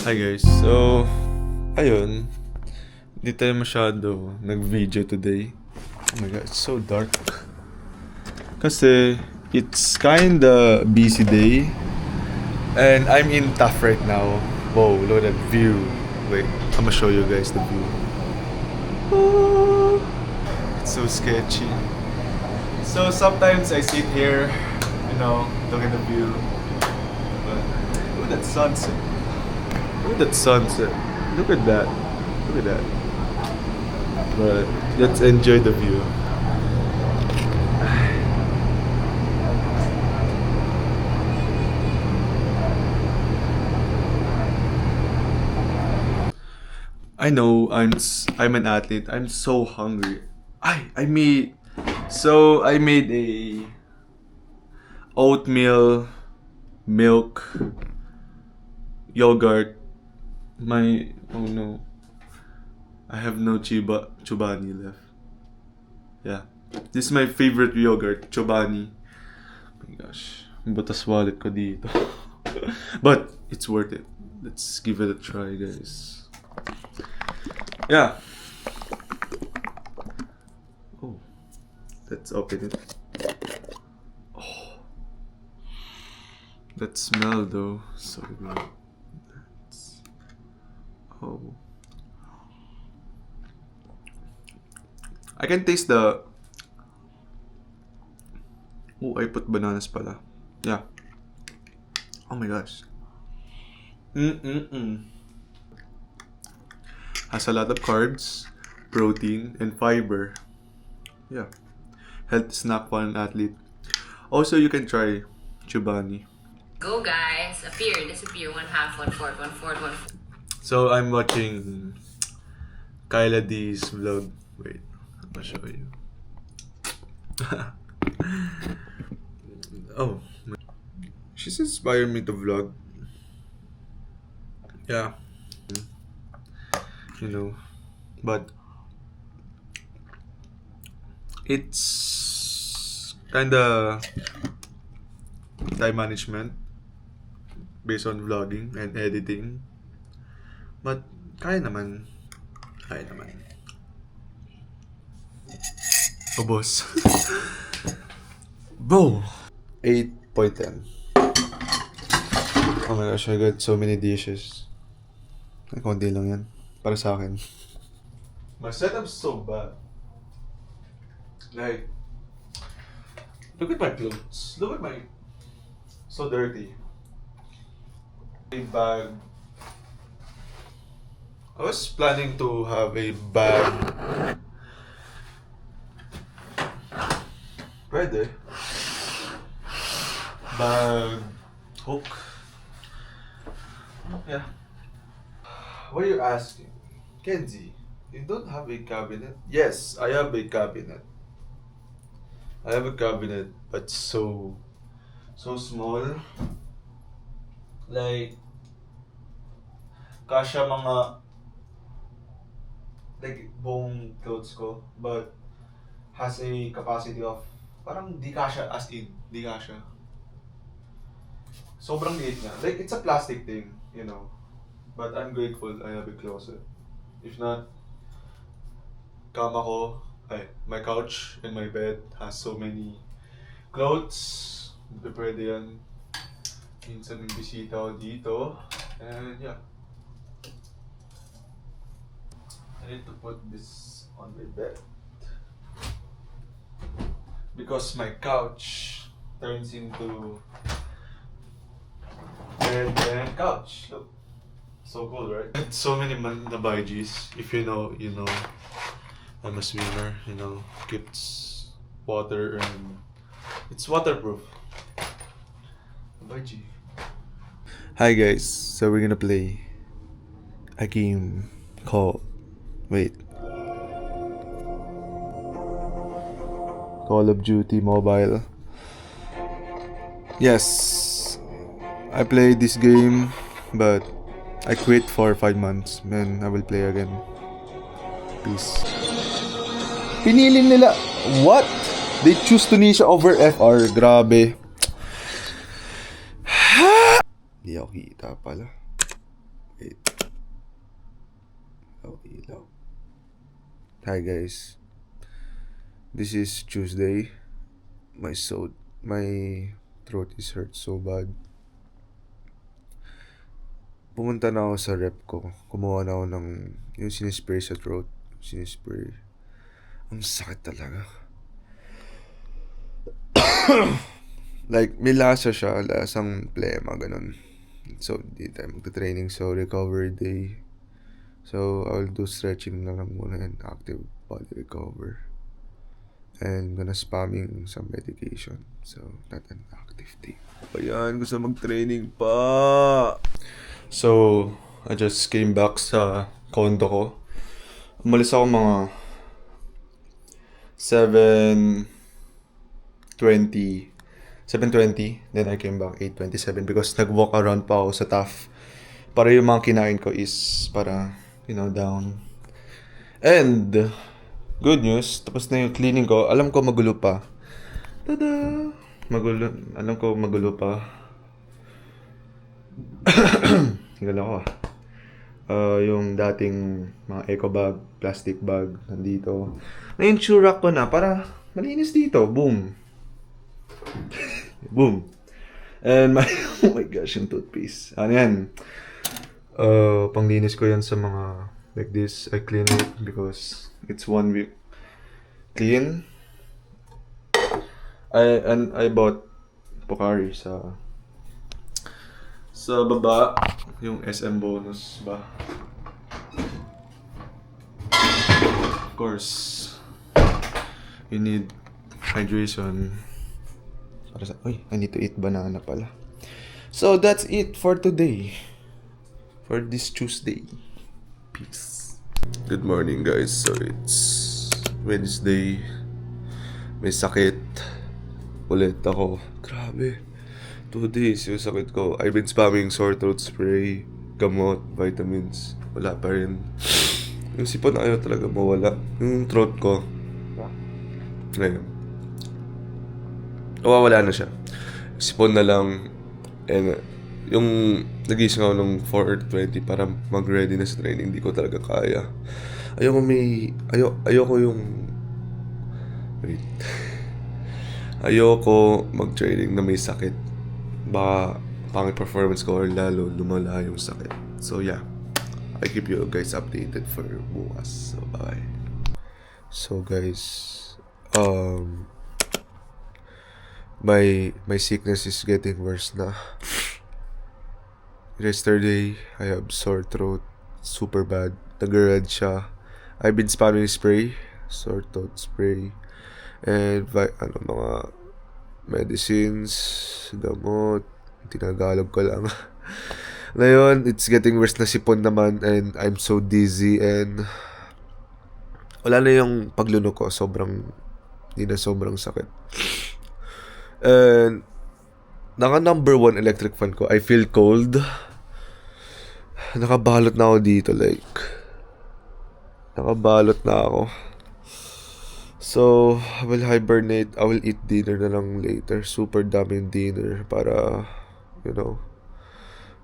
Hi guys, so ayun, hindi tayo masyado nag-video today. Oh my god, it's so dark. Kasi it's kinda busy day and I'm in TAF right now. Whoa, look at that view. Wait, I'm gonna show you guys the view. Oh, it's so sketchy. So sometimes I sit here, look at the view. But look at that sunset. Look at that sunset. Look at that. Look at that. But let's enjoy the view. I know I'm an athlete. I'm so hungry. I made a oatmeal, milk, yogurt. Oh no, I have no Chobani left. Yeah, this is my favorite yogurt, Chobani. Oh my gosh, butas wallet ko dito. But it's worth it. Let's give it a try, guys. Yeah. Oh, let's open it. Oh, that smell though, so good. Oh, I can taste the. Oh, I put bananas pala. Yeah. Oh my gosh. Has a lot of carbs, protein, and fiber. Yeah. Health snack for an athlete. Also, you can try Chobani. Go guys, appear, disappear, 1/2, 1/4, 1/4, 1/4. So I'm watching Kyla D's vlog. Wait, I'm gonna show you. Oh, she's inspired me to vlog. Yeah, but it's kinda time management based on vlogging and editing. But kaya naman. Oh, boss. Bro! 8.10. Oh my gosh, I got so many dishes. Ay, konti lang yan. Para sa akin. My setup's so bad. Like, look at my clothes. Look at my... So dirty. A bag. I was planning to have a bag. Pwede. Bag. Hook. Yeah. What are you asking? Kenzie, you don't have a cabinet? Yes, I have a cabinet. I have a cabinet, but so small. Like, kasha mga like buong clothes ko, but has a capacity of parang di kasha, as in di kasha. Sobrang liit niya. Like, it's a plastic thing, But I'm grateful I have a closet. If not, my couch and my bed has so many clothes. Hindi pwede yan. Minsan may bisita ako dito. And yeah. I need to put this on my bed. Because my couch turns into bed and couch. Look. So cool, right? So many nabaijis. If you know, I'm a swimmer, keeps water and it's waterproof. Nabaiji. Hi guys, so we're gonna play a game called Call of Duty Mobile. Yes, I played this game, but I quit for 5 months. Then I will play again. Peace. Pinili nila. What? They choose Tunisia over FR. Grabe. Hindi ako kita pala. Wait. Oh, ilaw. Hi guys. This is Tuesday. My throat is hurt so bad. Pumunta na ako sa rep ko. Kumuha na ako ng yung sinispray sa throat. Sinispray. Ang sakit talaga. Like, may lasa siya. Lasang plema, ganun. So, di tayo magta-training. So, recovery day. So, I'll do stretching na lang muna and active body recover. And gonna spamming some medication. So, not an active day. Ayan, gusto mag-training pa. So, I just came back sa condo ko. Umalis ako mga 7:20. 7:20. Then I came back 8:27 because nag-walk around pa ako sa TAF. Para yung mga kinain ko is para, down. And, good news, tapos na yung cleaning ko. Alam ko magulo pa. Tada! Magulo. Alam ko magulo pa. Tingnan ako yung dating mga eco bag, plastic bag, nandito. Na-insure ko na para malinis dito. Boom. Boom. And oh my gosh, yung toothpaste. Ano yan? Panglinis ko yan sa mga like this. I clean it because it's 1 week clean. I bought Pocari sa baba, yung SM bonus ba. Of course, you need hydration. Para sa, I need to eat banana pala. So that's it for today. For this Tuesday. Peace. Good morning guys. So it's Wednesday. May sakit. Ulit ako. Grabe. 2 days yung sakit ko. I've been spamming sore throat spray, gamot, vitamins. Wala pa rin. Yung sipon na ayaw talaga mawala. Yung throat ko. Ngayon. Wala na siya. Sipon na lang. And yung nagising ako nung 4:20 para mag-ready na sa training. Hindi ko talaga kaya. Ayoko yung... Wait. Ayoko mag-training na may sakit. Baka pangit performance ko or lalo lumala yung sakit. So yeah, I keep you guys updated for bukas. So bye. So guys, my sickness is getting worse na. Yesterday, I have sore throat, super bad. Nag-red siya. I've been spamming spray, sore throat spray, and mga medicines, gamot, tinagalog ko lang. Ngayon, it's getting worse na sipon naman and I'm so dizzy and wala na yung paglunok ko. Hindi na sobrang sakit. And naka number 1 electric fan ko. I feel cold. Nakabalot na ako dito, like. Nakabalot na ako. So, I will hibernate. I will eat dinner na lang later. Super daming dinner para,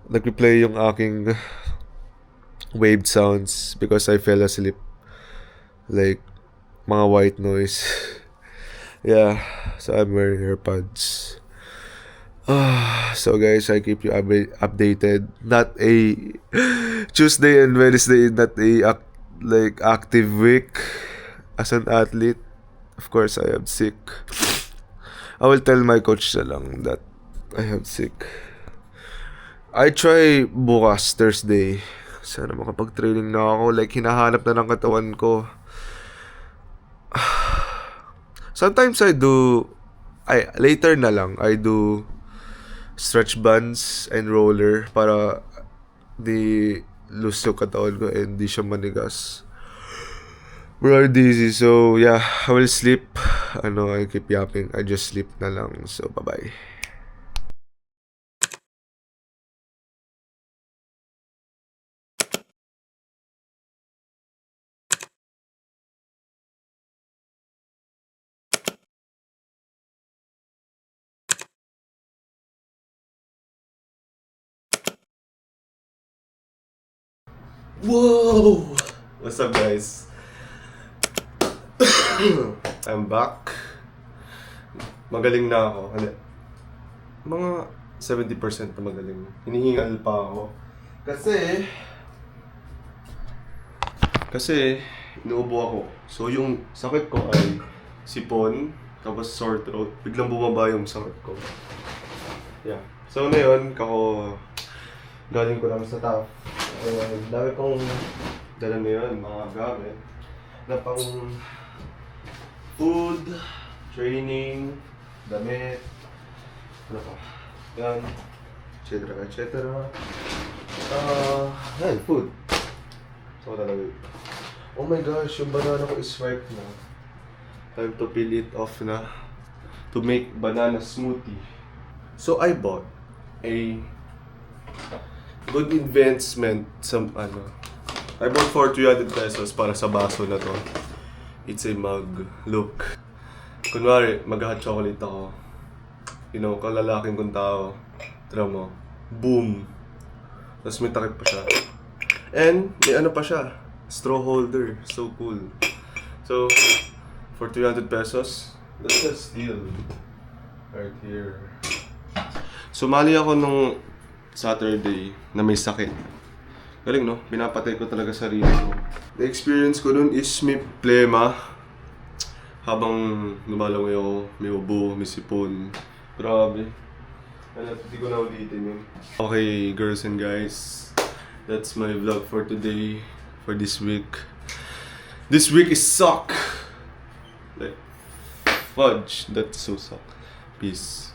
nag-replay yung aking waved sounds because I fell asleep. Like, mga white noise. Yeah, so I'm wearing AirPods. So guys, I keep you updated. Not a Tuesday and Wednesday, not a active week. As an athlete, of course, I am sick. I will tell my coach na lang that I am sick. I try bukas, Thursday. Sana makapag-training na ako. Like, hinahanap na ng katawan ko. Sometimes later na lang, I do stretch bands and roller para di loose yung katawan ko and di siya manigas. Bro, dizzy. So, yeah, I will sleep. I keep yapping. I just sleep na lang. So, bye-bye. Whoa! What's up, guys? I'm back. Magaling na ako. Ano? Mga 70% na magaling. Hinihingal pa ako. Kasi, inuubo ako. So, yung sakit ko ay sipon, tapos sore throat. Biglang bumaba yung sakit ko. Yeah. So, ngayon, galing ko lang sa TAF. Dami kong dala na yun, mga gamit. Na pang food, training, damit, ano pa, yan, etc. Yan, food. So, talaga. Oh my gosh, yung banana ko is ripe na. Time to peel it off na. To make banana smoothie. So, I bought a good investment I bought for 300 pesos para sa baso na to. It's a mug. Look. Kunwari, mag-hot chocolate ako. You know, kalalaking kong tao. Tira mo. Boom. Tapos may takip pa siya. And, may ano pa siya. Straw holder. So cool. So, for 300 pesos, that's a steal. Right here. Sumali ako nung Saturday na may sakit. Galing, no? Pinapatay ko talaga sarili ko. The experience ko nun is may plema. Habang lumalangoy ako, may ubo, may sipon. Grabe. Hindi ko na ulitin yun. Okay, girls and guys. That's my vlog for today. For this week. This week is suck! Like, fudge. That's so suck. Peace.